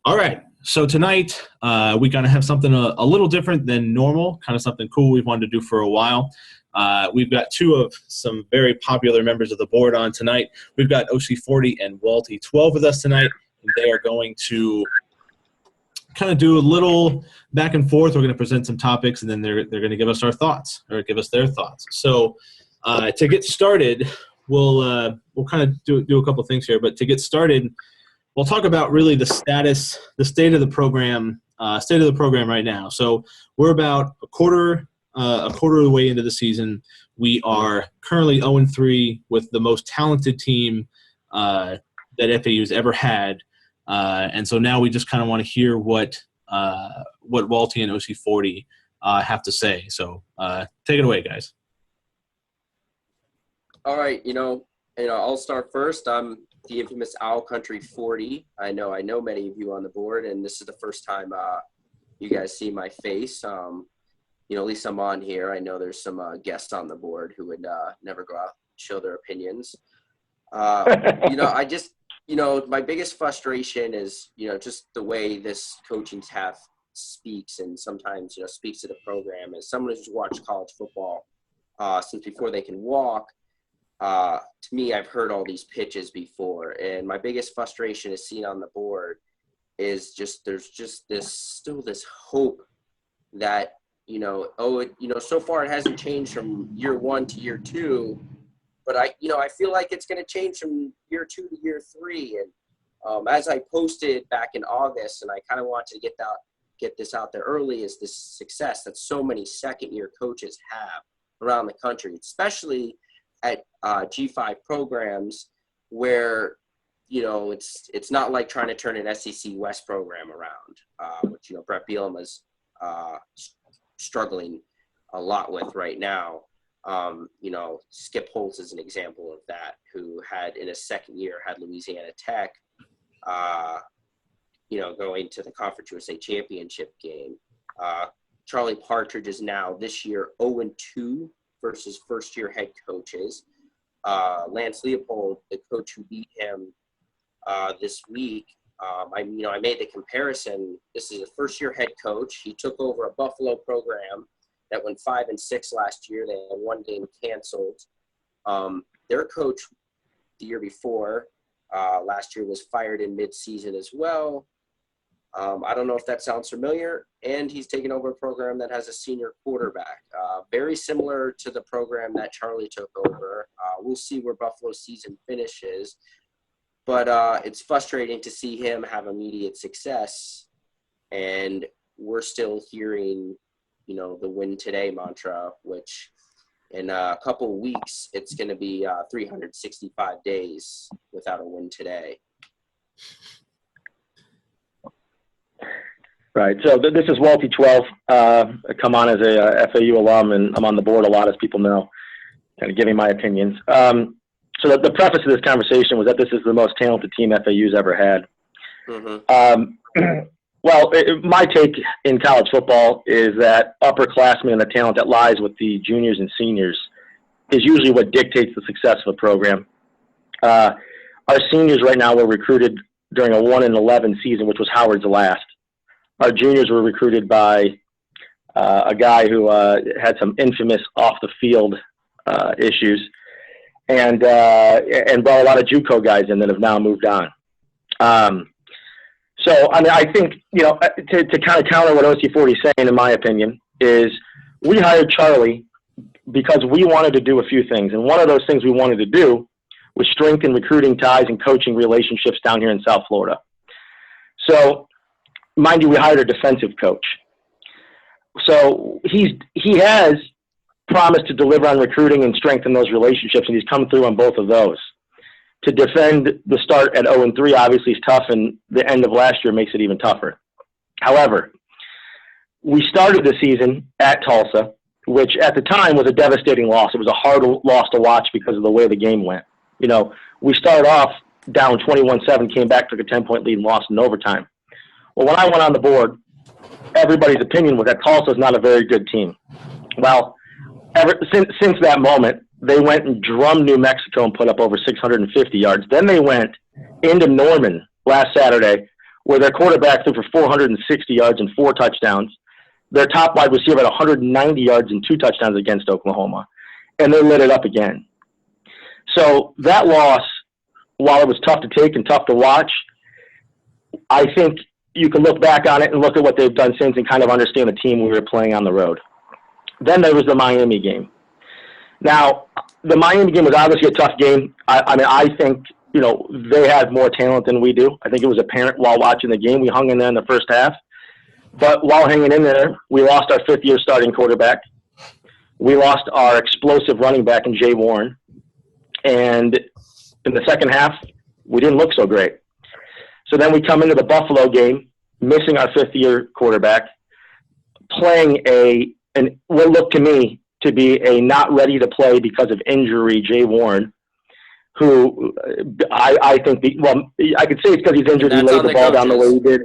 All right. So tonight we kind of have something a little different than normal, kind of something cool we've wanted to do for a while. We've got two of some very popular members of the board on tonight. We've got OC40 and Walty12 with us tonight. And they are going to kind of do a little back and forth. We're going to present some topics, and then they're going to give us our thoughts, or give us their thoughts. So to get started, we'll kind of do a couple things here. But to get started, we'll talk about really the state of the program right now. So we're about a quarter of the way into the season. We are currently 0-3 with the most talented team that FAU's ever had. And so now we just kind of want to hear what Walty and OC40 have to say. So take it away, guys. All right, I'll start first. I'm the infamous Owlcountry40. I know many of you on the board, and this is the first time you guys see my face. At least I'm on here. I know there's some guests on the board who would never go out and show their opinions. My biggest frustration is, just the way this coaching staff speaks, and sometimes, speaks to the program. As someone who's watched college football since before they can walk, to me, I've heard all these pitches before, and my biggest frustration is seen on the board is there's this hope that, so far it hasn't changed from year 1 to year 2, but I feel like it's going to change from year 2 to year 3. And as I posted back in August, and I kind of wanted to get this out there early, is this success that so many second-year coaches have around the country, especially at G5 programs where, it's not like trying to turn an SEC West program around, which, Brett Bielema is struggling a lot with right now. Skip Holtz is an example of that, who had in his second year had Louisiana Tech, going to the Conference USA Championship game. Charlie Partridge is now this year 0-2 versus first-year head coaches. Lance Leopold, the coach who beat him this week, I made the comparison. This is a first-year head coach. He took over a Buffalo program that went 5-6 last year. They had one game canceled. Their coach the year before, last year, was fired in mid-season as well. I don't know if that sounds familiar. And he's taken over a program that has a senior quarterback, very similar to the program that Charlie took over. We'll see where Buffalo's season finishes. But it's frustrating to see him have immediate success. And we're still hearing, the win today mantra, which in a couple of weeks, it's going to be 365 days without a win today. Right. So this is Walty12. I come on as a FAU alum, and I'm on the board a lot, as people know, kind of giving my opinions. So the preface of this conversation was that this is the most talented team FAU's ever had. Mm-hmm. My take in college football is that upperclassmen and the talent that lies with the juniors and seniors is usually what dictates the success of a program. Our seniors right now were recruited during a 1-11 season, which was Howard's last. Our juniors were recruited by a guy who had some infamous off-the-field issues, and brought a lot of JUCO guys in that have now moved on. I think, to kind of counter what OC40 is saying, in my opinion, is we hired Charlie because we wanted to do a few things. And one of those things we wanted to do was strengthen recruiting ties and coaching relationships down here in South Florida. So, mind you, we hired a defensive coach. So he has promised to deliver on recruiting and strengthen those relationships, and he's come through on both of those. To defend the start at 0-3 obviously is tough, and the end of last year makes it even tougher. However, we started the season at Tulsa, which at the time was a devastating loss. It was a hard loss to watch because of the way the game went. We started off down 21-7, came back, took a 10-point lead, and lost in overtime. Well, when I went on the board, everybody's opinion was that Tulsa is not a very good team. Well, since that moment, they went and drummed New Mexico and put up over 650 yards. Then they went into Norman last Saturday, where their quarterback threw for 460 yards and 4 touchdowns. Their top wide receiver had 190 yards and 2 touchdowns against Oklahoma, and they lit it up again. So that loss, while it was tough to take and tough to watch, I think you can look back on it and look at what they've done since and kind of understand the team we were playing on the road. Then there was the Miami game. Now, the Miami game was obviously a tough game. I think, they had more talent than we do. I think it was apparent while watching the game. We hung in there in the first half. But while hanging in there, we lost our 5th-year starting quarterback. We lost our explosive running back in Jay Warren. And in the second half, we didn't look so great. So then we come into the Buffalo game, missing our 5th-year quarterback, playing what looked to me to be a not ready to play because of injury Jay Warren, who I think, I could say it's because he's injured. He laid the ball down the way he did.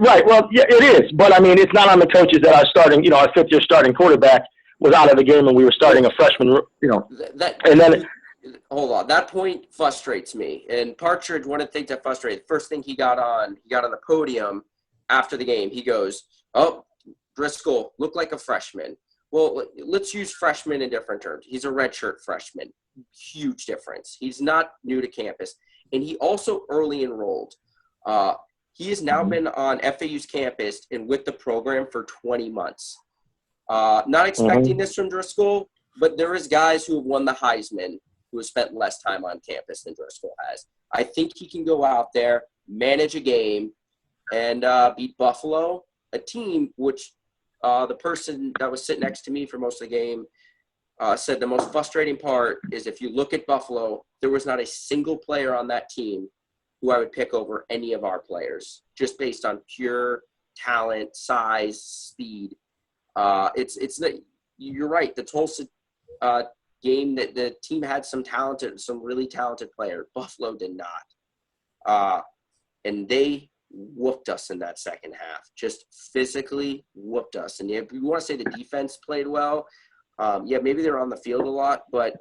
Right. Well, yeah, it is. But, it's not on the coaches that our 5th-year starting quarterback was out of the game and we were starting a freshman, and then – hold on. That point frustrates me. And Partridge, one of the things that frustrated, first thing he got on the podium after the game. He goes, "Oh, Driscoll looked like a freshman." Well, let's use freshman in different terms. He's a redshirt freshman. Huge difference. He's not new to campus. And he also early enrolled. He has now been on FAU's campus and with the program for 20 months. Not expecting this from Driscoll, but there is guys who have won the Heisman who has spent less time on campus than Driscoll has. I think he can go out there, manage a game, and beat Buffalo, a team which the person that was sitting next to me for most of the game said the most frustrating part is if you look at Buffalo, there was not a single player on that team who I would pick over any of our players, just based on pure talent, size, speed. You're right. The Tulsa game that the team had some really talented players. Buffalo did not. And they whooped us in that second half, just physically whooped us. And if you want to say the defense played well, maybe they were on the field a lot, but,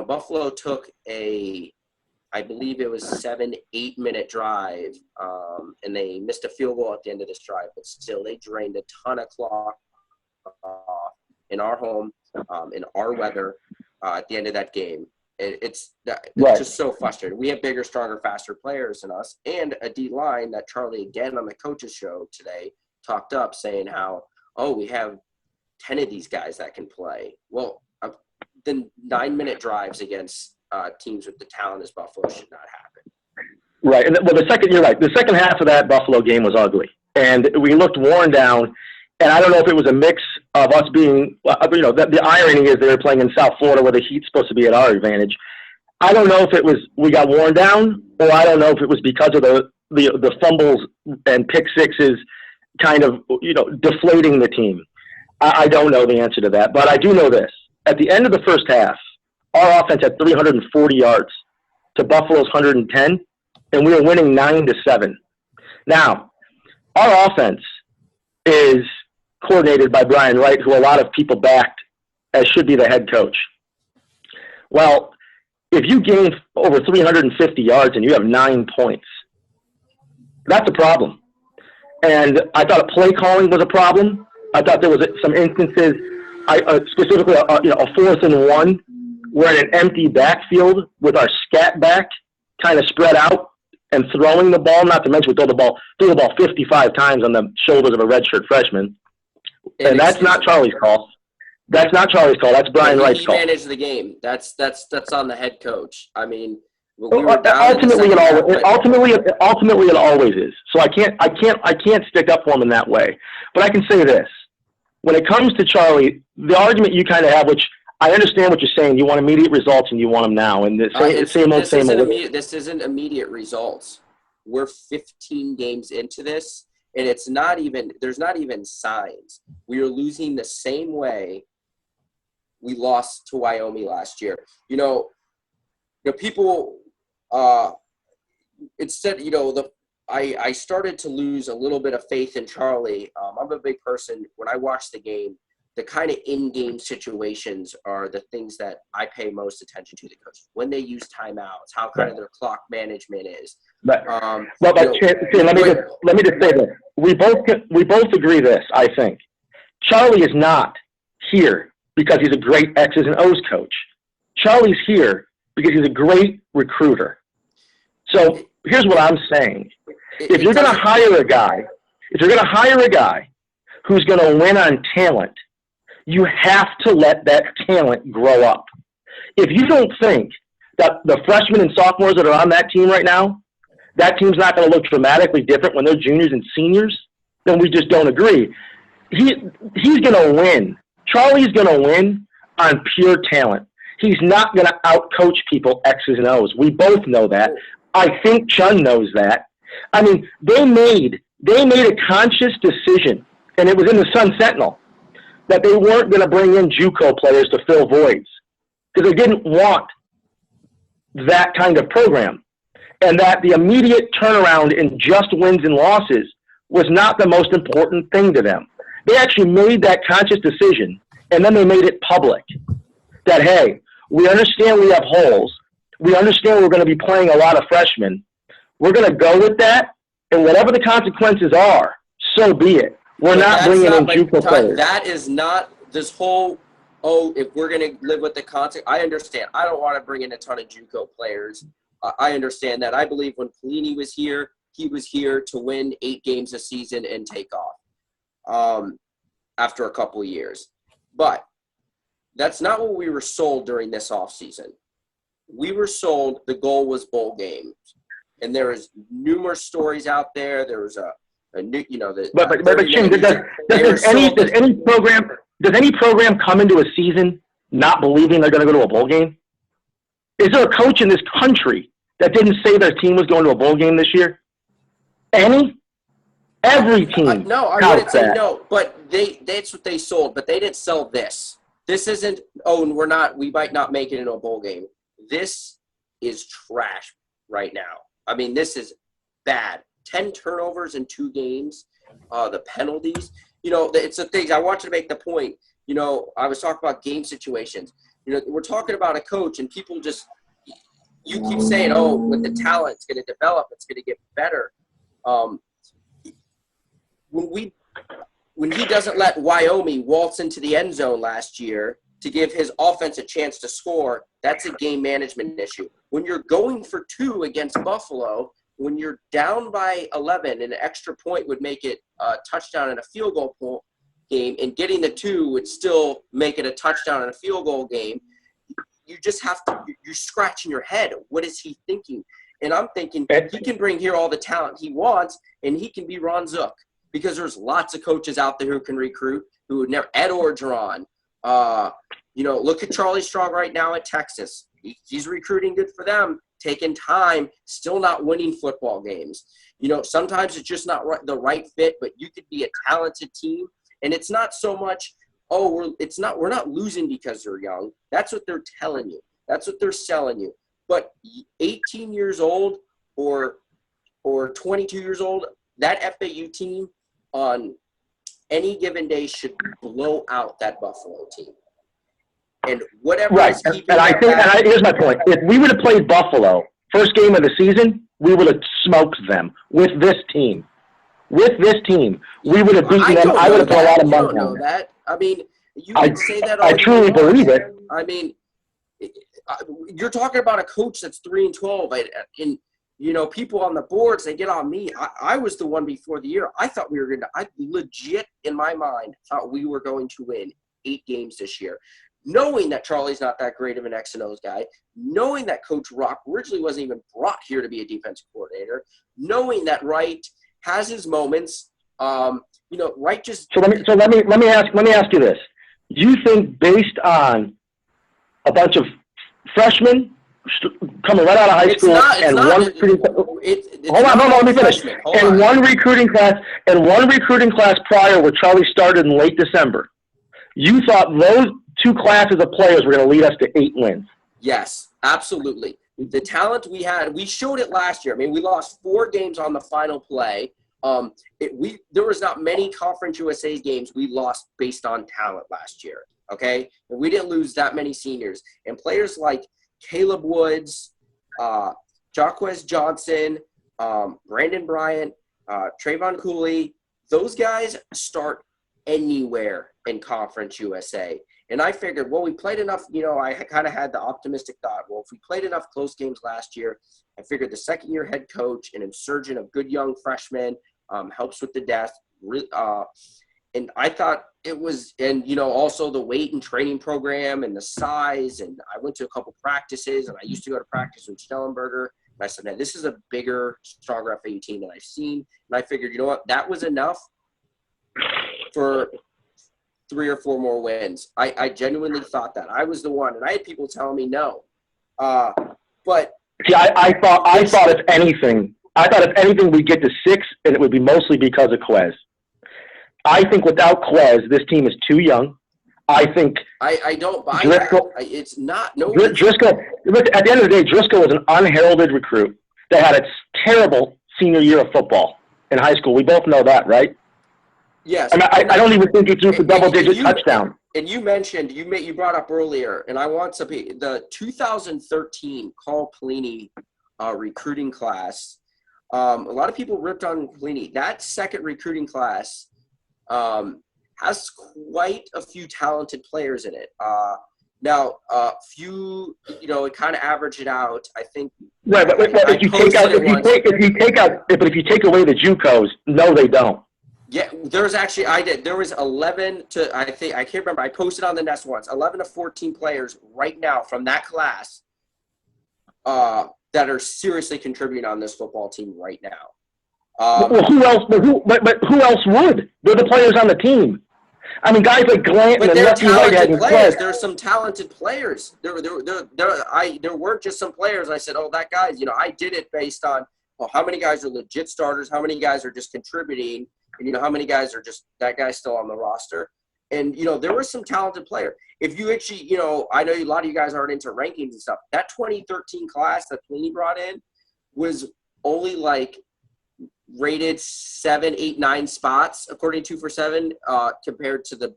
Buffalo took I believe it was 7-8 minute drive, and they missed a field goal at the end of this drive, but still they drained a ton of clock in our home, in our weather, at the end of that game. It's just so frustrating. We have bigger, stronger, faster players than us, and a D-line that Charlie, again, on the coaches show today, talked up saying how, we have 10 of these guys that can play. Well, the 9-minute drives against teams with the talent as Buffalo should not happen. Right. And you're right. The second half of that Buffalo game was ugly, and we looked worn down. And I don't know if it was a mix of us being, the irony is they were playing in South Florida where the heat's supposed to be at our advantage. I don't know if it was we got worn down, or I don't know if it was because of the fumbles and pick sixes kind of, deflating the team. I don't know the answer to that, but I do know this. At the end of the first half, our offense had 340 yards to Buffalo's 110, and we were winning 9-7. Now, our offense is coordinated by Brian Wright, who a lot of people backed as should be the head coach. Well, if you gain over 350 yards and you have 9 points, that's a problem. And I thought play calling was a problem. I thought there was some instances, specifically a 4th and 1, we're in an empty backfield with our scat back kind of spread out and throwing the ball, not to mention we threw the ball 55 times on the shoulders of a redshirt freshman. And that's not Charlie's call. That's not Charlie's call. That's Brian Wright's call. He managed the game. That's on the head coach. I mean, ultimately it always is. So I can't stick up for him in that way. But I can say this: when it comes to Charlie, the argument you kind of have, which I understand what you're saying, you want immediate results and you want them now. And same old. This isn't immediate results. We're 15 games into this. And there's not even signs. We are losing the same way we lost to Wyoming last year. People, instead, I started to lose a little bit of faith in Charlie. I'm a big person. When I watch the game, the kind of in-game situations are the things that I pay most attention to the coaches. When they use timeouts, how kind of their clock management is. But let me just say this. We both agree this, I think. Charlie is not here because he's a great X's and O's coach. Charlie's here because he's a great recruiter. So here's what I'm saying. If you're going to hire a guy who's going to win on talent, you have to let that talent grow up. If you don't think that the freshmen and sophomores that are on that team right now, that team's not going to look dramatically different when they're juniors and seniors, then we just don't agree. He's going to win. Charlie's going to win on pure talent. He's not going to outcoach people X's and O's. We both know that. I think Chun knows that. I mean, they made a conscious decision, and it was in the Sun Sentinel, that they weren't going to bring in JUCO players to fill voids because they didn't want that kind of program, and that the immediate turnaround in just wins and losses was not the most important thing to them. They actually made that conscious decision, and then they made it public that, hey, we understand we have holes. We understand we're going to be playing a lot of freshmen. We're going to go with that, and whatever the consequences are, so be it. We're not bringing in JUCO players. That is not this whole, if we're going to live with the concept. I understand. I don't want to bring in a ton of JUCO players. I understand that. I believe when Pelini was here, he was here to win 8 games a season and take off after a couple of years. But that's not what we were sold during this offseason. We were sold the goal was bowl games. And there is numerous stories out there. There was a new, But Chin, does any program come into a season not believing they're going to go to a bowl game? Is there a coach in this country that didn't say their team was going to a bowl game this year? Any? Every team. No, I wouldn't say no, but that's what they sold, but they didn't sell this. This isn't, we might not make it into a bowl game. This is trash right now. I mean, this is bad. 10 turnovers in 2 games, the penalties. It's the things. I want you to make the point. I was talking about game situations. We're talking about a coach, and people just – you keep saying, with the talent, it's going to develop, it's going to get better. When he doesn't let Wyoming waltz into the end zone last year to give his offense a chance to score, that's a game management issue. When you're going for 2 against Buffalo, when you're down by 11 and an extra point would make it a touchdown and a field goal game, and getting the 2 would still make it a touchdown and a field goal game, you just have to – you're scratching your head. What is he thinking? And I'm thinking he can bring here all the talent he wants, and he can be Ron Zook, because there's lots of coaches out there who can recruit, who would never – Ed Orgeron. Look at Charlie Strong right now at Texas. He's recruiting good for them, taking time, still not winning football games. Sometimes it's just not the right fit, but you could be a talented team. And it's not so much, we're not losing because they're young. That's what they're telling you. That's what they're selling you. But 18 years old or 22 years old, that FAU team on any given day should blow out that Buffalo team. And whatever right. Here's my point. If we would have played Buffalo first game of the season, we would have smoked them with this team. With this team, we would have beaten them. I would have put a lot of money on that. I mean, you can say that all I truly believe it. I mean, you're talking about a coach that's 3-12, and people on the boards, they get on me. I was the one before the year. I thought I legit in my mind thought we were going to win 8 games this year. Knowing that Charlie's not that great of an X and O's guy, knowing that Coach Rock originally wasn't even brought here to be a defensive coordinator, knowing that Wright has his moments, Wright just. So let me ask you this: you think based on a bunch of freshmen coming right out of high school let me finish. And one recruiting class prior where Charlie started in late December, you thought those 2 classes of players were going to lead us to 8 wins? Yes, absolutely. The talent we had, we showed it last year. I mean, we lost 4 games on the final play. There was not many Conference USA games we lost based on talent last year, okay? And we didn't lose that many seniors. And players like Caleb Woods, Jaquez Johnson, Brandon Bryant, Trayvon Cooley, those guys start anywhere in Conference USA. And I figured, well, we played enough, I kind of had the optimistic thought, well, if we played enough close games last year, I figured the second-year head coach, an insurgent of good young freshmen, helps with the depth. And I thought it was, and, also the weight and training program and the size. And I went to a couple practices, and I used to go to practice with Schellenberger. And I said, man, this is a bigger, stronger FAU team than I've seen. And I figured, you know what, that was enough for 3 or 4 more wins. I genuinely thought that. I was the one, and I had people telling me no. But see, I thought if anything we'd get to 6, and it would be mostly because of Quez. I think without Quez, this team is too young. I think I don't buy that. It's not. No. Driscoll. At the end of the day, Driscoll was an unheralded recruit that had a terrible senior year of football in high school. We both know that, right? Yes. I don't even think he threw for double-digit touchdown. And you mentioned you brought up earlier, and I want to be the 2013 Carl Pelini recruiting class. A lot of people ripped on Pelini. That second recruiting class has quite a few talented players in it. Now, it kind of averaged it out. I think. Right, but if you take away the JUCOs, no, they don't. Yeah, there was 11 to, I can't remember. I posted on the Nest once, 11 to 14 players right now from that class that are seriously contributing on this football team right now. Well, who else? But who else would? They're the players on the team. I mean, guys like Glant and Lefty Whitehead. Players. There's some talented players. There weren't just some players. I said, that guy's. I did it based on how many guys are legit starters, how many guys are just contributing, and how many guys are just that guy's still on the roster. And there was some talented player. If you actually, I know a lot of you guys aren't into rankings and stuff. That 2013 class that Pelini brought in was only rated 7, 8, 9 spots according to 247 compared to the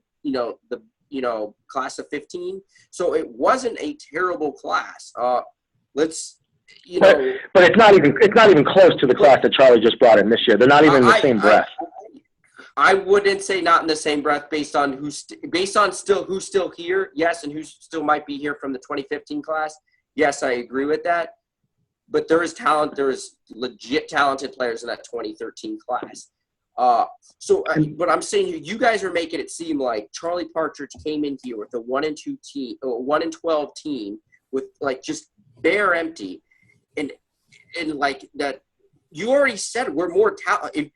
class of 15. So it wasn't a terrible class. But it's not even close to the class that Charlie just brought in this year. They're not even in the same breath. I wouldn't say not in the same breath based on who's still here. Yes, and who still might be here from the 2015 class. Yes, I agree with that. But there is talent. There is legit talented players in that 2013 class. But I'm saying you guys are making it seem like Charlie Partridge came in here with a 1-12 team with just bare empty, and that. You already said we're more talented.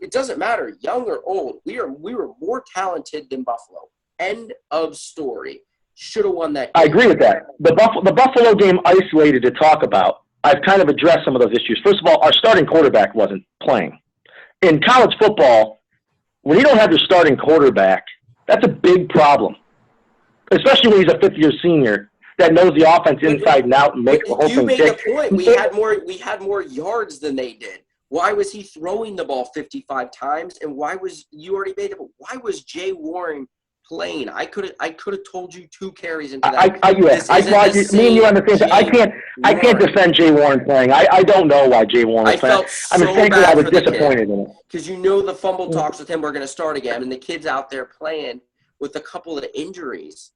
It doesn't matter, young or old. We were more talented than Buffalo. End of story. Should have won that game. I agree with that. The Buffalo game isolated to talk about. I've kind of addressed some of those issues. First of all, our starting quarterback wasn't playing. In college football, when you don't have your starting quarterback, that's a big problem, especially when he's a fifth-year senior that knows the offense inside and out and makes the whole thing tick. You made a point. We had more yards than they did. Why was he throwing the ball 55 times? And why was Jay Warren playing? I could have told you 2 carries into that. Me and you on the same thing. I can't defend Jay Warren playing. I don't know why Jay Warren was playing. Frankly, I was disappointed in it. Because the fumble talks with him were going to start again, and the kid's out there playing with a couple of injuries.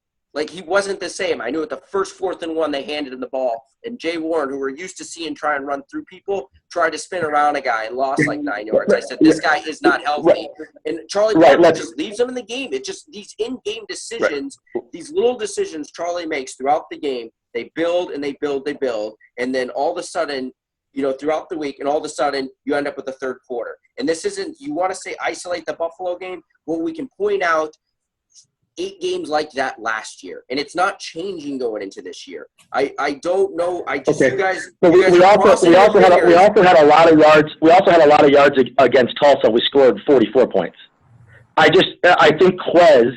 He wasn't the same. I knew at the first 4th and 1 they handed him the ball, and Jay Warren, who we're used to seeing try and run through people, tried to spin around a guy and lost 9 yards. I said, this guy is not healthy. And Charlie Partridge just leaves him in the game. It just these in-game decisions, these little decisions Charlie makes throughout the game, they build and they build, and then all of a sudden, throughout the week, and all of a sudden you end up with the third quarter. And this isn't – you want to say isolate the Buffalo game? Well, we can point out 8 games like that last year, and it's not changing going into this year. I don't know. You guys. But we also had a lot of yards. We also had a lot of yards against Tulsa. We scored 44 points. I think Quez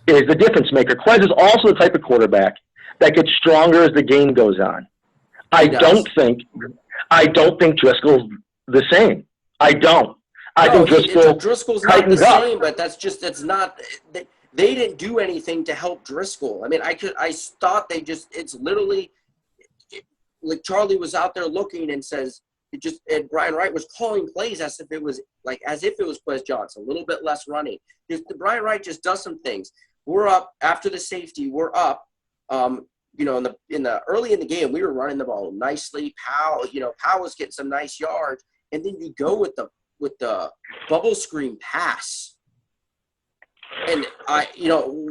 is the difference maker. Quez is also the type of quarterback that gets stronger as the game goes on. I don't think Driscoll's the same. I don't. I think Driscoll's not the same, but that's not. They didn't do anything to help Driscoll. I mean, I thought it's literally like Charlie was out there looking and says and Brian Wright was calling plays as if it was Quez Johnson, a little bit less running. Brian Wright just does some things. We're up after the safety. We're up. In the early in the game, we were running the ball nicely. Powell was getting some nice yards, and then you go with the bubble screen pass. And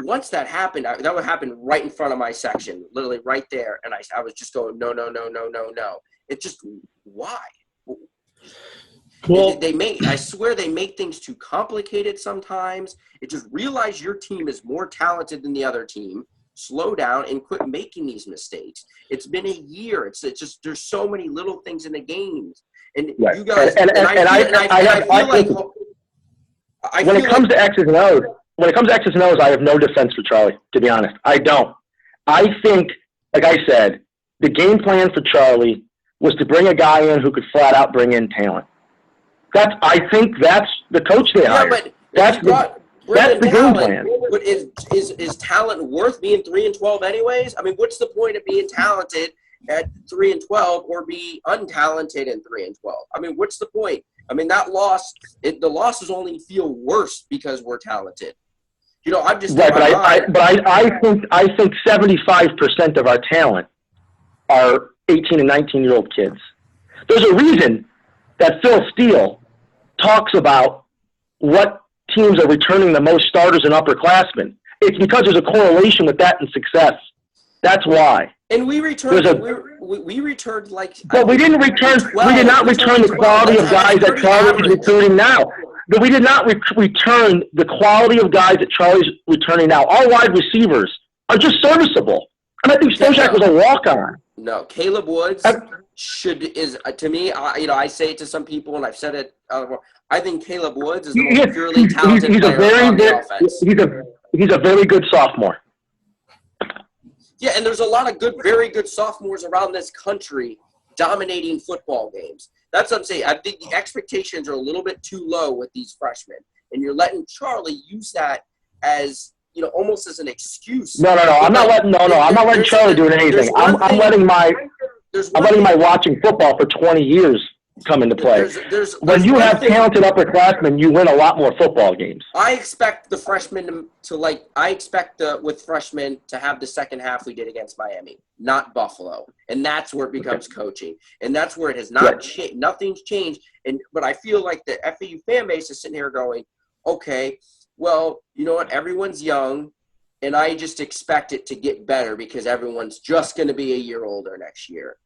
once that happened, that would happen right in front of my section, literally right there. And I was just going, no. It's just why? Well, I swear they make things too complicated sometimes. It just realize your team is more talented than the other team. Slow down and quit making these mistakes. It's been a year. It's just there's so many little things in the games, and right. You guys. When it comes to X's and O's, I have no defense for Charlie. To be honest, I don't. I think, like I said, the game plan for Charlie was to bring a guy in who could flat out bring in talent. I think that's the coach they hired. But that's the game plan. But is talent worth being 3-12 anyways? I mean, what's the point of being talented at 3-12 or be untalented in 3-12? I mean, what's the point? I mean, the losses only feel worse because we're talented. I'm just right. But I think 75% of our talent are 18 and 19-year-old kids. There's a reason that Phil Steele talks about what teams are returning the most starters and upperclassmen. It's because there's a correlation with that and success. That's why. And we returned. We returned like. But we didn't return. 12, we did not return the quality of guys that Charlie is recruiting now. But we did not return the quality of guys that Charlie's returning now. Our wide receivers are just serviceable. I think Stoshak was a walk-on. No, Caleb Woods to me. I say it to some people, and I've said it. I think Caleb Woods is the most purely talented player on the offense. He's a very good sophomore. Yeah, and there's a lot of very good sophomores around this country dominating football games. That's what I'm saying. I think the expectations are a little bit too low with these freshmen, and you're letting Charlie use that as almost as an excuse. No. I'm not letting Charlie do anything. I'm letting my watching football for 20 years come into play. When you have talented upperclassmen, you win a lot more football games. I expect the freshmen with freshmen to have the second half we did against Miami, not Buffalo. And that's where it becomes coaching. And that's where it has not changed. Nothing's changed. But I feel like the FAU fan base is sitting here going, okay, well, you know what? Everyone's young, and I just expect it to get better because everyone's just going to be a year older next year.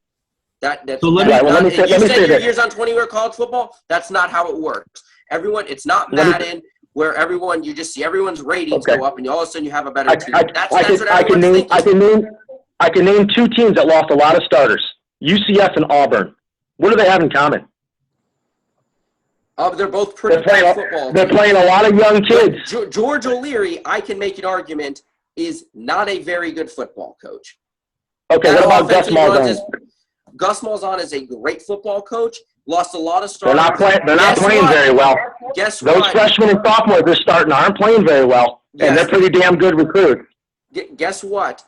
You said your years on 20-year college football. That's not how it works. It's not Madden where you just see everyone's ratings go up, and all of a sudden you have a better team. That's what everyone's thinking. I can name two teams that lost a lot of starters: UCF and Auburn. What do they have in common? They're both pretty good football. They're playing a lot of young kids. George O'Leary, I can make an argument, is not a very good football coach. Okay, what about Gus Malzahn? Gus Malzahn is a great football coach. Lost a lot of starters. They're not playing very well. Guess what? Those freshmen and sophomores they're starting aren't playing very well, and they're pretty damn good recruits. Guess what?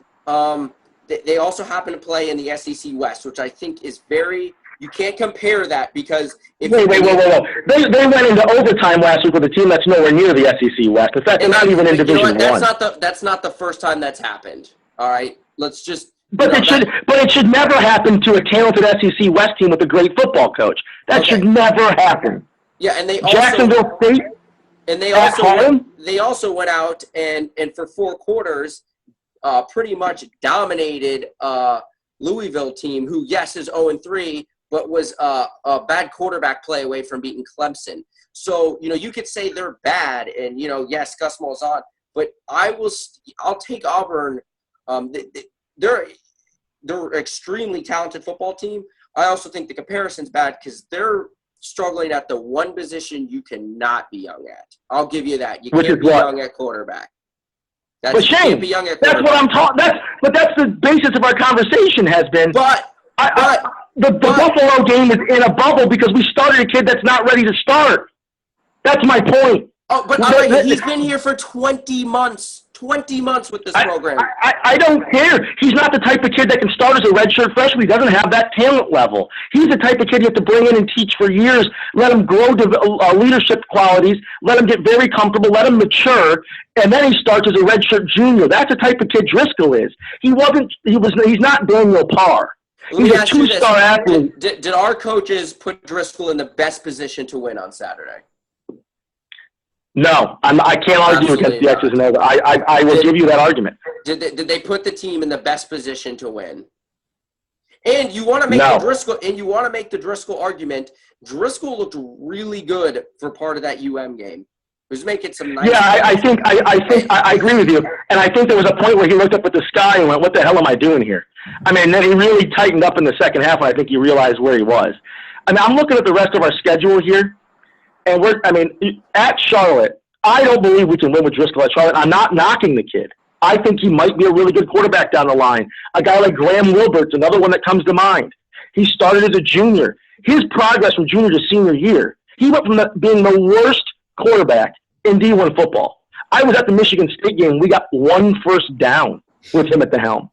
They also happen to play in the SEC West, which I think is very. You can't compare that because wait. They went into overtime last week with a team that's nowhere near the SEC West. In fact, they're not even in Division I. That's not the first time that's happened. All right, let's just. But it should never happen to a talented SEC West team with a great football coach. That should never happen. Yeah, and they Jacksonville State. And they also went out and for 4 quarters, pretty much dominated Louisville team, who is 0-3, but was a bad quarterback play away from beating Clemson. So you could say they're bad, and yes, Gus Malzahn, but I'll take Auburn. They're an extremely talented football team. I also think the comparison's bad because they're struggling at the one position you cannot be young at. I'll give you that. You can't be young at quarterback. But Shane, that's what I'm talking. That's the basis of our conversation has been. The Buffalo game is in a bubble because we started a kid that's not ready to start. That's my point. Oh, but he's been here for 20 months. 20 months with this program. I don't care. He's not the type of kid that can start as a redshirt freshman. He doesn't have that talent level. He's the type of kid you have to bring in and teach for years, let him grow leadership qualities, let him get very comfortable, let him mature, and then he starts as a redshirt junior. That's the type of kid Driscoll is. He's not Daniel Parr. He's a two-star athlete. Did our coaches put Driscoll in the best position to win on Saturday? No, I can't argue against the X's and O's. I will give you that argument. Did they put the team in the best position to win? And you want to make the Driscoll argument. Driscoll looked really good for part of that UM game. He was making some nice. Yeah, I think I agree with you, and I think there was a point where he looked up at the sky and went, "What the hell am I doing here?" I mean, then he really tightened up in the second half, and I think he realized where he was. I mean, I'm looking at the rest of our schedule here. And at Charlotte, I don't believe we can win with Driscoll at Charlotte. I'm not knocking the kid. I think he might be a really good quarterback down the line. A guy like Graham Wilbert's another one that comes to mind. He started as a junior. His progress from junior to senior year, he went from being the worst quarterback in D1 football. I was at the Michigan State game. We got 1 first down with him at the helm.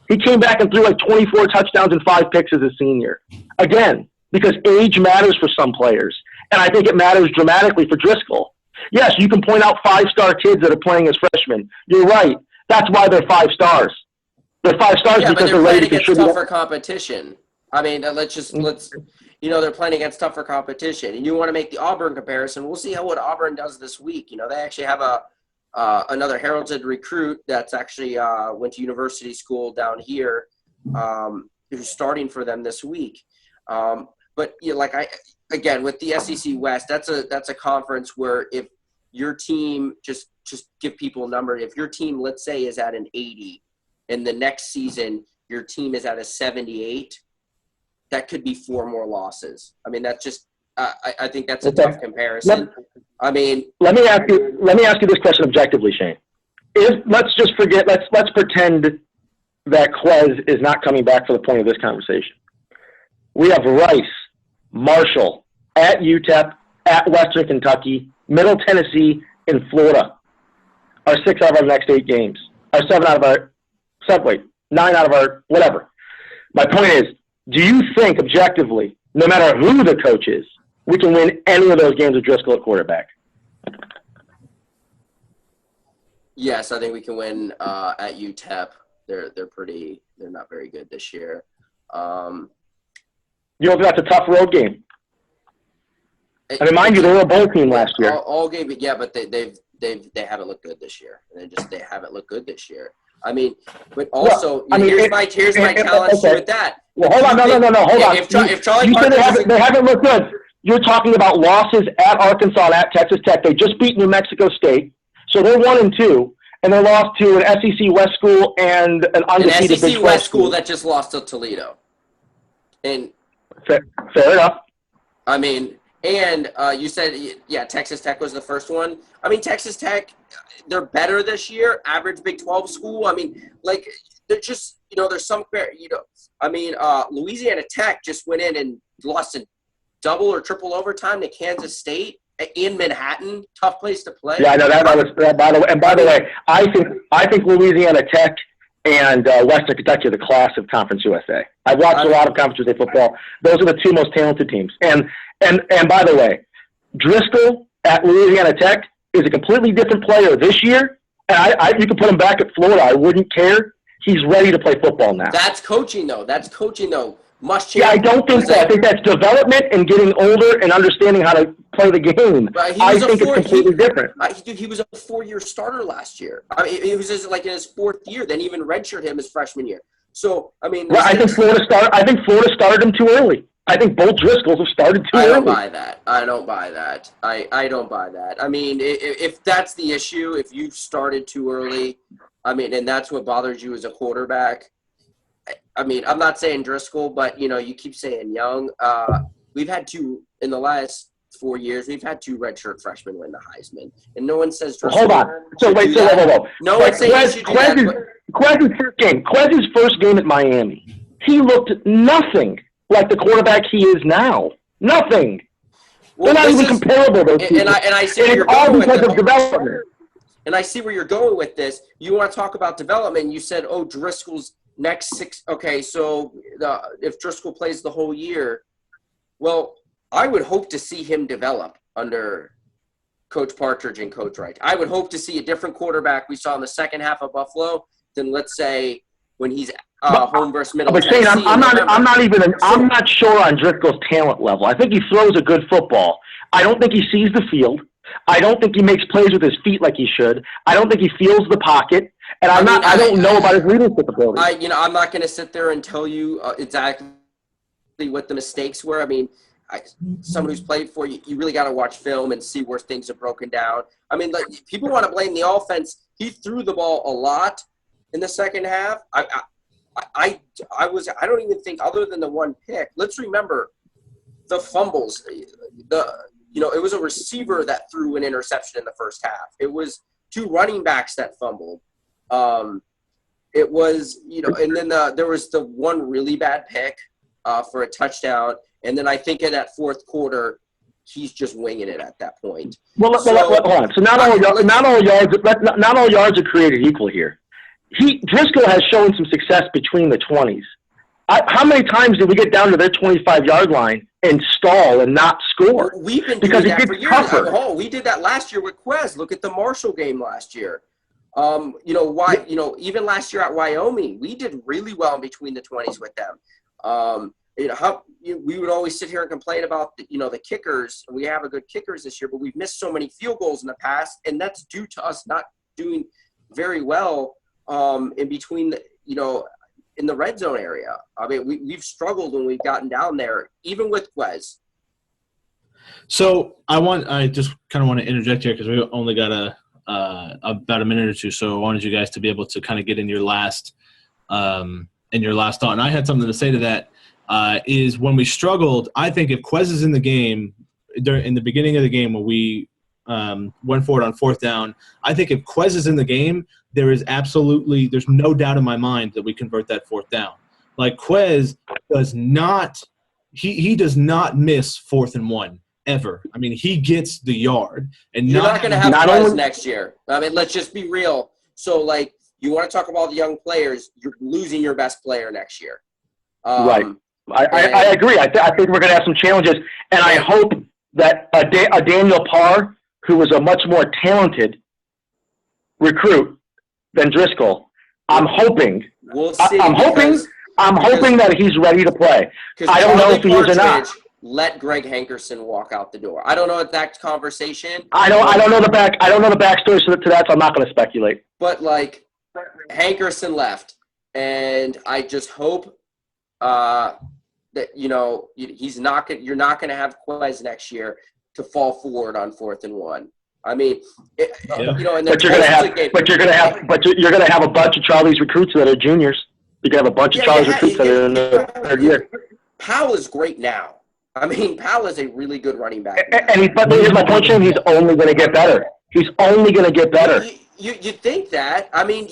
He came back and threw like 24 touchdowns and 5 picks as a senior. Again, because age matters for some players. And I think it matters dramatically for Driscoll. Yes, you can point out 5-star kids that are playing as freshmen. You're right. That's why they're 5 stars. They're 5 stars because they're ready to contribute. Tougher competition. I mean, they're playing against tougher competition. And you want to make the Auburn comparison. We'll see what Auburn does this week. They actually have another heralded recruit that's actually went to university school down here who's starting for them this week. But again, with the SEC West, that's a conference where if your team, just give people a number, if your team, let's say, is at an 80 and the next season your team is at a 78, that could be 4 more losses. I mean, that's just I think that's a tough comparison. Let me ask you this question objectively, Shane. Let's pretend that Quez is not coming back for the point of this conversation. We have Rice, Marshall, at UTEP, at Western Kentucky, Middle Tennessee, and Florida are 6 out of our next 8 games. Or 9 out of our whatever. My point is, do you think objectively, no matter who the coach is, we can win any of those games with Driscoll at quarterback? Yes, I think we can win at UTEP. They're not very good this year. You know, that's a tough road game. I mean, mind you, they were a bowl team last year. All game, yeah, but they haven't looked good this year. They haven't looked good this year. I mean, but also, here's my challenge with that. Well, hold on, no, hold on. If Charlie Parker they haven't looked good. You're talking about losses at Arkansas and at Texas Tech. They just beat New Mexico State, so they're 1-2, and they lost to an SEC West school and an undefeated Big 12 West school that just lost to Toledo. And fair enough. I mean, and you said, Texas Tech was the first one. I mean, Texas Tech, they're better this year, average Big 12 school. I mean, they're just, there's some fair, Louisiana Tech just went in and lost in double or triple overtime to Kansas State in Manhattan. Tough place to play. Yeah, I know that was. By the way, I think Louisiana Tech and Western Kentucky are the class of Conference USA. I've watched a lot of Conference USA football. Those are the 2 most talented teams. And by the way, Driscoll at Louisiana Tech is a completely different player this year. And you can put him back at Florida. I wouldn't care. He's ready to play football now. That's coaching, though. Must change. Yeah, I don't think so. I think that's development and getting older and understanding how to play the game. I think it's completely different. He was a 4-year starter last year. I mean, he was in his 4th year. Then even redshirted him his freshman year. So, I mean, I think Florida started him too early. I think both Driscolls have started too early. I don't buy that. I don't buy that. I mean, if that's the issue, if you started too early, I mean, and that's what bothers you as a quarterback. I mean, I'm not saying Driscoll, but, you keep saying Young. We've had 2 in the last 4 years. We've had 2 redshirt freshmen win the Heisman. And no one says Driscoll. Hold on. Whoa. No one's saying he should do that. Quez's first game at Miami, he looked nothing like the quarterback he is now. Nothing. They're not even comparable, those two. And I see where it's you're all going with because it. of development. And I see where you're going with this. You want to talk about development. You said, oh, Driscoll's next 6. Okay, so if Driscoll plays the whole year, well, I would hope to see him develop under Coach Partridge and Coach Wright. I would hope to see a different quarterback we saw in the second half of Buffalo than, let's say, when he's home versus Middle Tennessee. But Shane, I'm not sure on Driscoll's talent level. I think he throws a good football. I don't think he sees the field. I don't think he makes plays with his feet like he should. I don't think he feels the pocket. And I don't know about his leadership ability. I'm not going to sit there and tell you exactly what the mistakes were. I mean, someone who's played for you, you really got to watch film and see where things are broken down. I mean, like, people want to blame the offense. He threw the ball a lot in the second half. I don't even think, other than the one pick. Let's remember the fumbles. It was a receiver that threw an interception in the first half. It was 2 running backs that fumbled. It was, and then there was the one really bad pick for a touchdown. And then I think in that fourth quarter, he's just winging it at that point. Well, hold on. So not all yards are created equal here. Driscoll has shown some success between the 20s. How many times did we get down to their 25-yard line and stall and not score? We've been doing that for years. Oh, we did that last year with Quez. Look at the Marshall game last year. Even last year at Wyoming, we did really well in between the 20s with them. We would always sit here and complain about the kickers. We have a good kickers this year, but we've missed so many field goals in the past, and that's due to us not doing very well in between in the red zone area. I mean, we've struggled when we've gotten down there, even with Quez. So I just kind of want to interject here because we only got about a minute or two. So I wanted you guys to be able to kind of get in your last thought. And I had something to say to that. Is when we struggled, I think if Quez is in the game, in the beginning of the game when we went for it on 4th down, I think if Quez is in the game, there's no doubt in my mind that we convert that 4th down. Like, Quez does not he does not miss 4th and 1 ever. I mean, he gets the yard. And you're not going to have Quez next year. I mean, let's just be real. So, like, you want to talk about the young players, you're losing your best player next year. Right. I agree. I think we're going to have some challenges, and I hope that a Daniel Parr, who was a much more talented recruit than Driscoll, I'm hoping. We'll see. I'm hoping that he's ready to play. I don't know if he is or not. Let Greg Hankerson walk out the door. I don't know that conversation. I don't know the backstory to that, so I'm not going to speculate. But, like, Hankerson left, and I just hope that you're not going to have Quez next year to fall forward on 4th and 1. I mean, and but you're going to have a bunch of Charlie's recruits that are juniors. You're going to have a bunch of Charlie's recruits that are in the 3rd year. Powell is great now. I mean, Powell is a really good running back. But here's my point, Shane. He's only going to get better. He's only going to get better. You think that? I mean,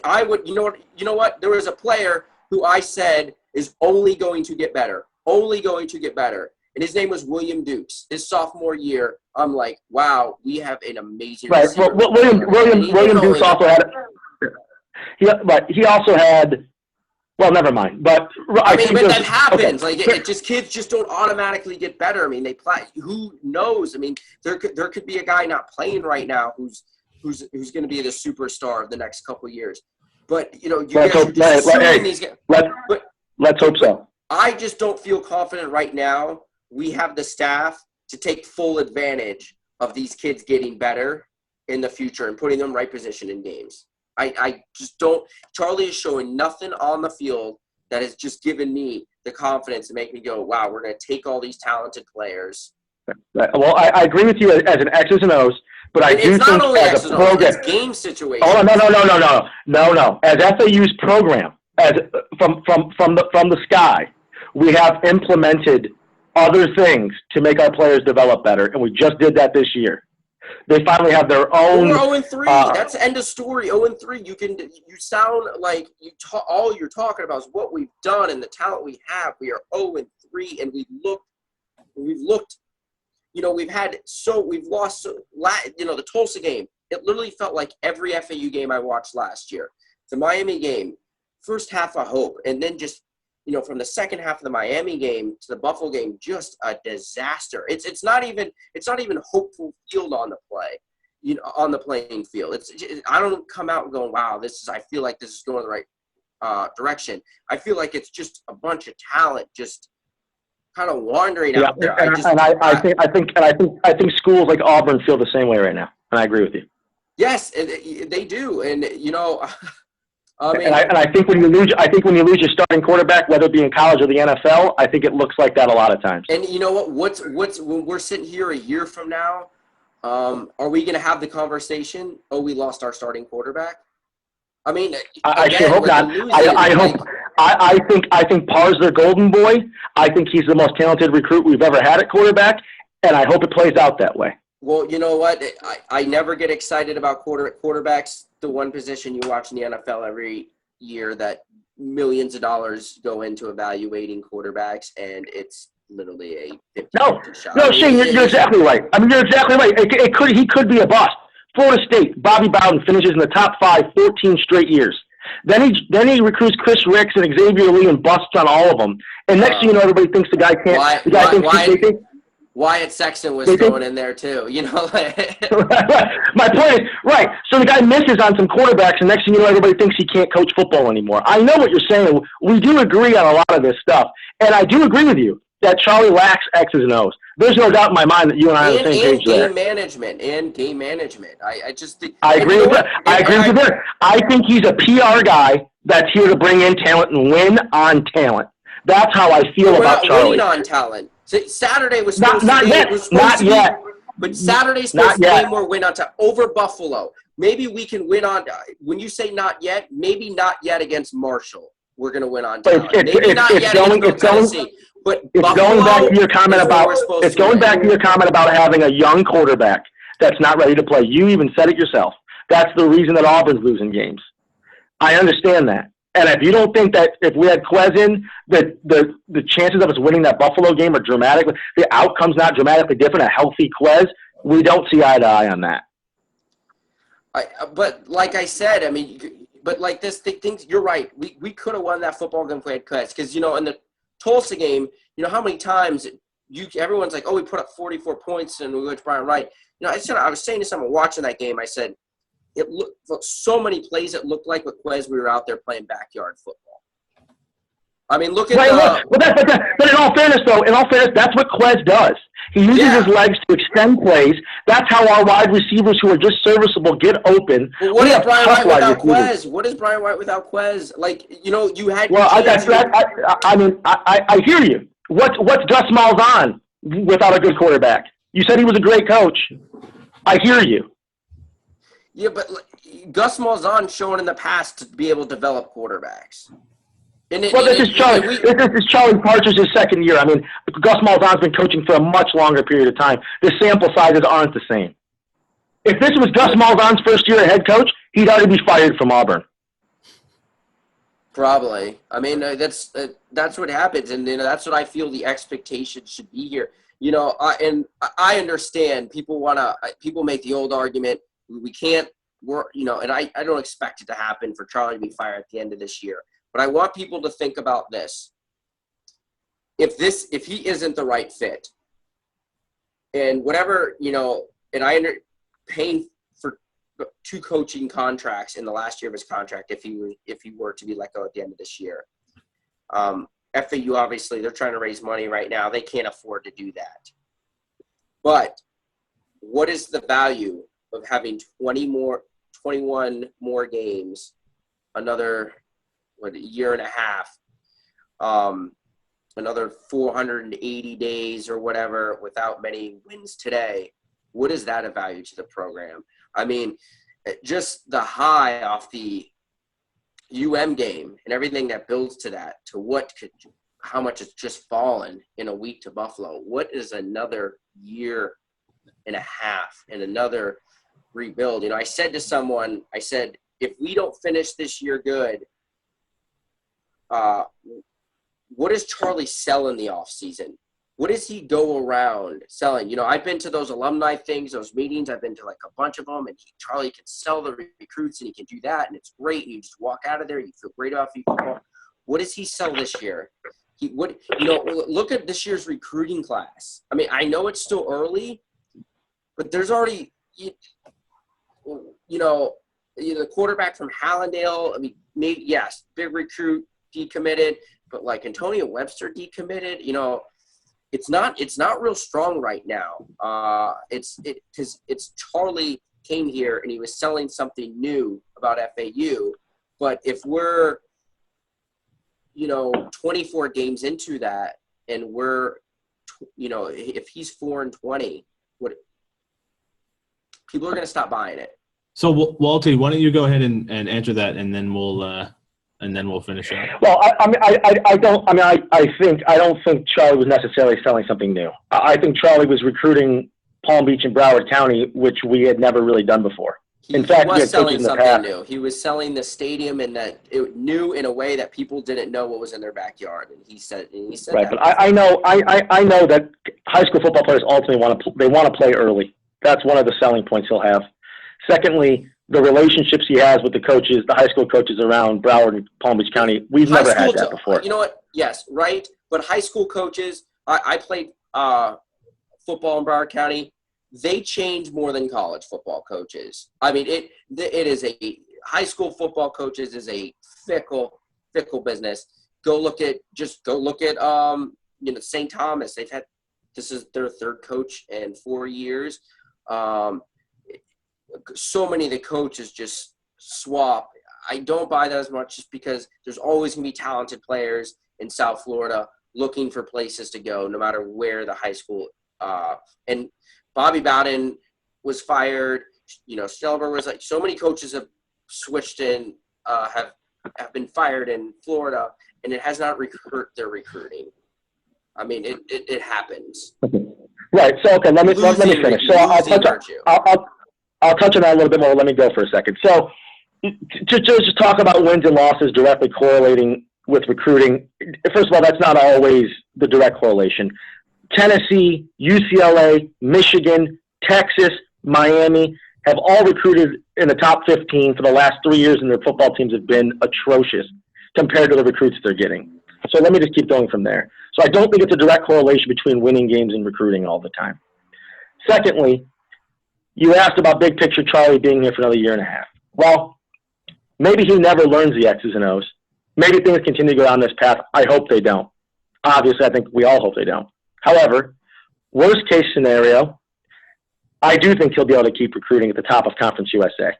I would. You know what? There was a player who I said is only going to get better. Only going to get better. And his name was William Dukes. His sophomore year, I'm like, wow, we have an amazing receiver. Well, William Dukes also had – he also had – well, never mind. But I mean, but that happens. Okay. Like, kids just don't automatically get better. I mean, they play. Who knows? I mean, there could be a guy not playing right now who's going to be the superstar of the next couple of years. But let's hope so. I just don't feel confident right now. We have the staff to take full advantage of these kids getting better in the future and putting them in right position in games. I just don't – Charlie is showing nothing on the field that has just given me the confidence to make me go, wow, we're going to take all these talented players. Well, I agree with you as an X's and O's, but I do think as a program – it's game situation. Oh, no. As FAU's program, from the sky, we have implemented other things to make our players develop better, and we just did that this year. They finally have their own. We're 0-3. That's the end of story. 0-3. You sound like all you're talking about is what we've done and the talent we have. We are 0-3, and we've looked we've lost, the Tulsa game. It literally felt like every FAU game I watched last year. The Miami game, first half of hope, and then just, from the second half of the Miami game to the Buffalo game, just a disaster. It's not even hopeful field on the play, on the playing field. I don't come out going, wow, I feel like this is going the right direction. I feel like it's just a bunch of talent just kind of wandering out there. I think schools like Auburn feel the same way right now, and I agree with you. Yes, they do, and I think when you lose your starting quarterback, whether it be in college or the NFL, I think it looks like that a lot of times. And you know what? What's when we're sitting here a year from now, are we going to have the conversation? Oh, we lost our starting quarterback. I mean, I sure hope not. I think Parr's their golden boy. I think he's the most talented recruit we've ever had at quarterback, and I hope it plays out that way. Well, you know what? I never get excited about quarterbacks. The one position you watch in the NFL every year that millions of dollars go into evaluating quarterbacks, and it's literally a 50-50 shot. No, Shane, you're exactly right. I mean, you're exactly right. He could be a bust. Florida State, Bobby Bowden finishes in the top 5 14 straight years. Then he recruits Chris Ricks and Xavier Lee and busts on all of them. And next thing you know, everybody thinks the guy can't. Wyatt Sexton was thrown in there too, My point is, right, so the guy misses on some quarterbacks, and next thing you know, everybody thinks he can't coach football anymore. I know what you're saying. We do agree on a lot of this stuff, and I do agree with you that Charlie lacks X's and O's. There's no doubt in my mind that you and I are on the same page there. Game management. I just think. I agree with that. I agree with that. I think he's a PR guy that's here to bring in talent and win on talent. That's how I feel about Charlie. We're not winning on talent. Saturday was not yet. But Saturday's supposed to be a more win on talent over Buffalo. Maybe we can win on. When you say not yet, maybe not yet against Marshall. We're going to win on talent. Maybe not yet against Tennessee. But it's going back to your comment about having a young quarterback that's not ready to play. You even said it yourself. That's the reason that Auburn's losing games. I understand that. And if you don't think that if we had Quez in, that the chances of us winning that Buffalo game are dramatic, the outcome's not dramatically different, a healthy Quez, we don't see eye to eye on that. But like I said, things, you're right. We could have won that football game if we had Quez. Because, in the Tulsa game, how many times everyone's like, oh, we put up 44 points and we went to Brian Wright. I was saying to someone watching that game, I said, it looked so many plays. It looked like with Quez, we were out there playing backyard football. I mean, look at but in all fairness, that's what Quez does. He uses his legs to extend plays. That's how our wide receivers who are just serviceable get open. Well, what is Brian White without Quez? What is Brian White without Quez? You had. Well, I hear you. What's Gus Malzahn without a good quarterback? You said he was a great coach. I hear you. Yeah, but Gus Malzahn's shown in the past to be able to develop quarterbacks. This is Charlie Partridge's second year. I mean, Gus Malzahn's been coaching for a much longer period of time. The sample sizes aren't the same. If this was Gus Malzahn's first year as head coach, he'd already be fired from Auburn. Probably. I mean, that's what happens, and that's what I feel the expectation should be here. And I understand people make the old argument. We can't work, and I don't expect it to happen for Charlie to be fired at the end of this year. But I want people to think about this. If he isn't the right fit, and whatever, and paying for 2 coaching contracts in the last year of his contract if he were to be let go at the end of this year. FAU, obviously, they're trying to raise money right now. They can't afford to do that. But what is the value of having 21 more games, another a year and a half, another 480 days or whatever without many wins today? What is that of value to the program? I mean, just the high off the UM game and everything that builds to that, how much it's just fallen in a week to Buffalo. What is another year and a half and another rebuild? I said to someone, if we don't finish this year good, what does Charlie sell in the offseason? what does he go around selling? You know, I've been to those alumni things, those meetings. I've been to like a bunch of them, and Charlie can sell the recruits, and he can do that, and it's great. You just walk out of there, you feel great about football. What does he sell this year? Look at this year's recruiting class. I mean, I know it's still early, but there's already, the quarterback from Hallandale. I mean, maybe, yes, big recruit, decommitted, but like Antonio Webster decommitted. You know, it's not real strong right now. It's Charlie came here and he was selling something new about FAU, but if we're 24 games into that, and we're, if he's 4-20, what people are going to stop buying it. So Walty, why don't you go ahead and answer that, and then we'll finish up. Well, I don't think Charlie was necessarily selling something new. I think Charlie was recruiting Palm Beach and Broward County, which we had never really done before. In fact, he was selling something new. He was selling the stadium, and that it new in a way that people didn't know what was in their backyard. And he said right. That. But I know that high school football players ultimately want to play early. That's one of the selling points he'll have. Secondly, the relationships he has with the coaches, the high school coaches around Broward and Palm Beach County, we've never had that before. You know what? Yes, right. But high school coaches, I played football in Broward County. They change more than college football coaches. I mean, it is high school football coaches is a fickle business. Go look at St. Thomas. This is their third coach in 4 years. So many of the coaches just swap. I don't buy that as much just because there's always going to be talented players in South Florida looking for places to go, no matter where the high school. And Bobby Bowden was fired. Schnellenberger was like, so many coaches have switched and have been fired in Florida, and it has not hurt their recruiting. I mean, it happens. Okay. Right. So let me finish. So I'll touch on that a little bit more. Let me go for a second. So to just talk about wins and losses directly correlating with recruiting. First of all, that's not always the direct correlation. Tennessee, UCLA, Michigan, Texas, Miami have all recruited in the top 15 for the last 3 years, and their football teams have been atrocious compared to the recruits they're getting. So let me just keep going from there. So I don't think it's a direct correlation between winning games and recruiting all the time. Secondly, you asked about big picture Charlie being here for another year and a half. Well, maybe he never learns the X's and O's. Maybe things continue to go down this path. I hope they don't. Obviously, I think we all hope they don't. However, worst case scenario, I do think he'll be able to keep recruiting at the top of Conference USA.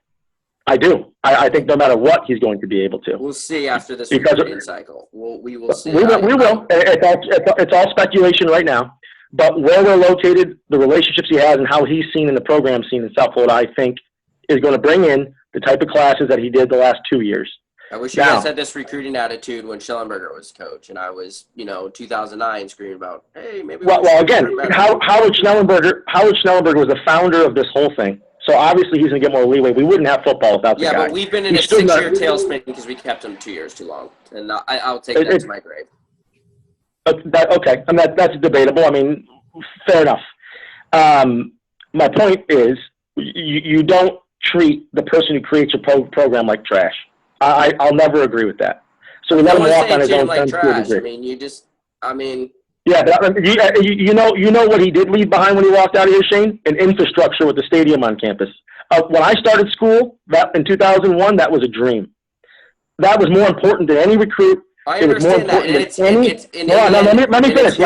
I do. I think no matter what, he's going to be able to. We'll see after this recruiting cycle. We will see. We will. It's all speculation right now. But where we're located, the relationships he has, and how he's seen in the program scene in South Florida, I think is going to bring in the type of classes that he did the last 2 years. I wish you guys had this recruiting attitude when Schellenberger was coach, and I was, 2009 screaming about, hey, maybe. Well, again, Howard Schnellenberger was the founder of this whole thing, so obviously he's going to get more leeway. We wouldn't have football without the guy. Yeah, but we've been in a 6-year tailspin because we kept him 2 years too long, and I'll take that to my grave. Okay, and that's debatable. I mean, fair enough. My point is, you don't treat the person who creates your program like trash. I'll never agree with that. So we let him walk on his own terms. Yeah, but you know what he did leave behind when he walked out of here, Shane? An infrastructure with the stadium on campus. When I started school, that in 2001, that was a dream. That was more important than any recruit. I understand that. Let me finish.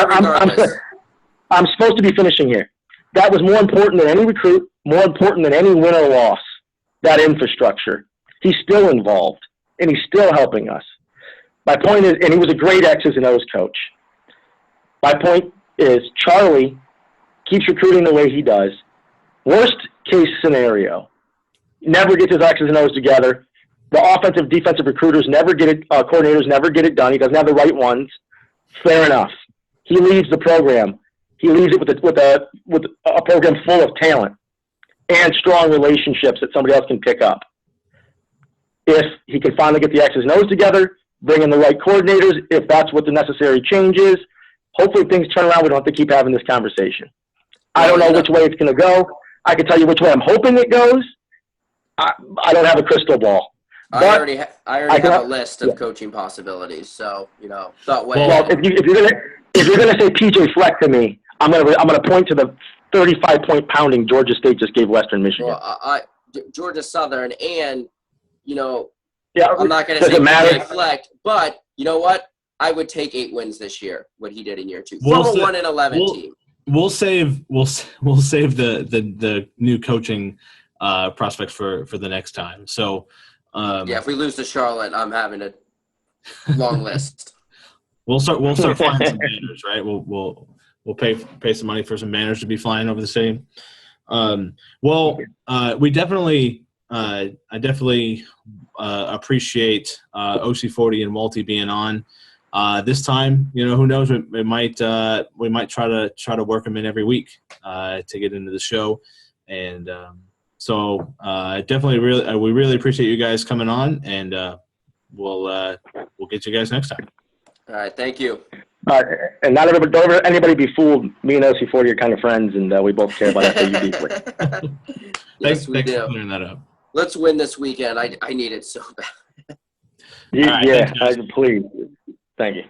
I'm supposed to be finishing here. That was more important than any recruit, more important than any win or loss, that infrastructure. He's still involved, and he's still helping us. My point is, and he was a great X's and O's coach. My point is, Charlie keeps recruiting the way he does. Worst case scenario, never gets his X's and O's together. The offensive, defensive recruiters never get it, coordinators never get it done. He doesn't have the right ones. Fair enough. He leaves the program. He leaves it with a program full of talent and strong relationships that somebody else can pick up. If he can finally get the X's and O's together, bring in the right coordinators, if that's what the necessary change is, hopefully things turn around. We don't have to keep having this conversation. I don't know which way it's going to go. I can tell you which way I'm hoping it goes. I don't have a crystal ball. I already have a list of coaching possibilities. So, thought way. Well, if you're gonna say PJ Fleck to me, I'm gonna point to the 35-point pounding Georgia State just gave Western Michigan. Well, Georgia Southern, and yeah, I'm not gonna say PJ Fleck, but you know what? I would take 8 wins this year. What he did in year 2 from a 1-11 team. We'll save the new coaching prospects for the next time. So if we lose to Charlotte, I'm having a long list. We'll start flying some banners, right? We'll pay some money for some banners to be flying over the stadium. We definitely I definitely appreciate OC40 and Walty being on. This time, who knows? We might try to work them in every week to get into the show, and definitely we really appreciate you guys coming on, and we'll get you guys next time. All right, thank you. And don't ever anybody be fooled. Me and OC40 are kind of friends, and we both care about FAU deeply. Yes, thanks for clearing that up. Let's win this weekend. I need it so bad. Please. Thank you.